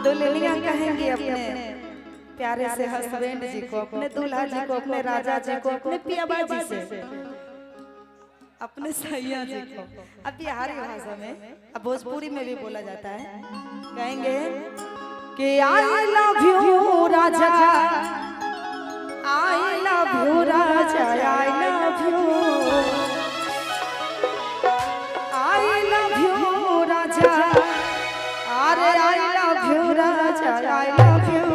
दुल्हनिया कहेंगी अपने प्यारे से हस्बैंड जी को, अपने दूल्हा जी को, अपने राजा जी को, अपने पियाबा जी से, अपने सैया जी को। अब बिहारी भाषा में, अब भोजपुरी में भी बोला जाता है, कहेंगे कि आई लव यू राजा, आई लव यू राजा, I love you, I love you राजा, अरे आई लव यू राजा, आई लव यू।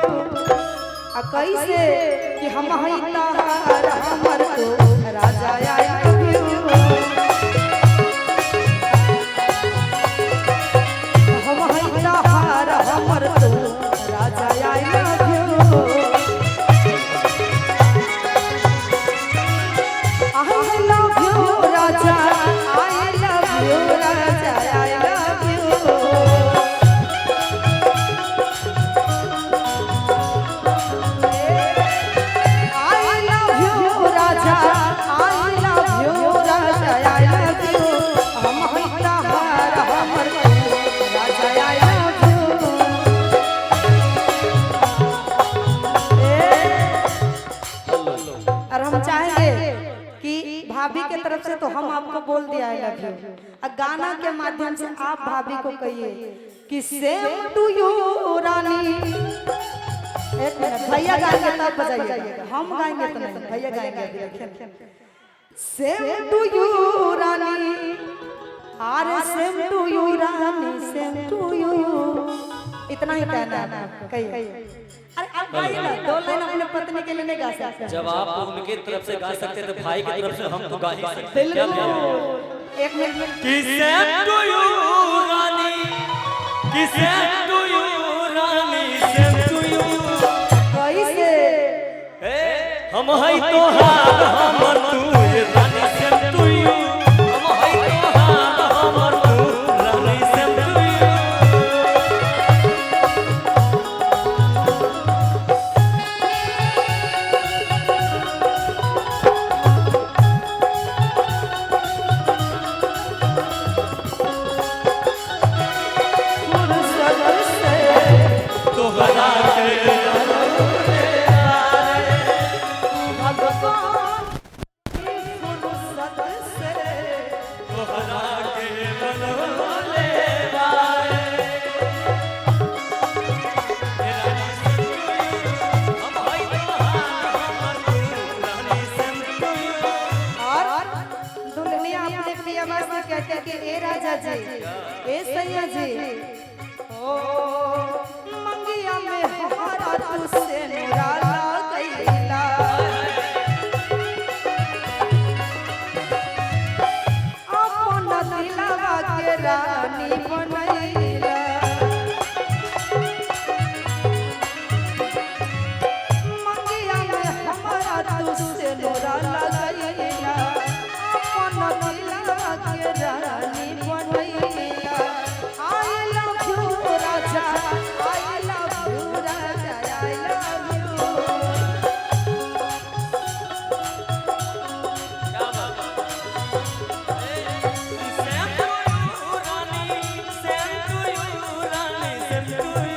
कैसे कि हम ताहार हमर तो राजा, आई लव यू, हम ताहार हमर तो राजा, I love you, I love you राजा, आई लव यू राजा, आई लव यू। भाभी के तरफ से तो हम आपको बोल दिया आई लव यू, और गाना के माध्यम से आप भाभी को कहिए कि सेम टू यू रानी। एक मिनट, भैया गाएंगे तब बजाइएगा, हम गाएंगे तो नहीं, भैया गाएंगे। सेम टू यू रानी, अरे सेम टू यू रानी, सेम टू यू, इतना ही कहना है, कहिए। अरे आप गाइए ना, दो लाइन अपने पत्नी के लिए नहीं गा सकते। जब आप उनके तरफ से गा सकते तो भाई की तरफ से हम तो गा ही सकते। एक मिनट, कि सेम टू यू रानी, कि सेम टू यू रानी, सेम टू यू, कैसे हम है तोहार हमर तू ये रानी, सेम टू यू, हम है तोहार हमर तू रानी, सेम टू यू। कहते कि ए राजा जी, ए सैया जी, ओ मंगिया में हमारा तुझसे निराला कैला, अपन दिलवा के रानी बनैला, मंगिया में हमारा तुझसे निराला कैला, अपन दिलवा के रानी बनैला। आई लव यू राजा, आई लव यू राजा, आई लव यू। क्या बात है? सेम टू यू रानी, सेम टू यू रानी, सेम टू यू।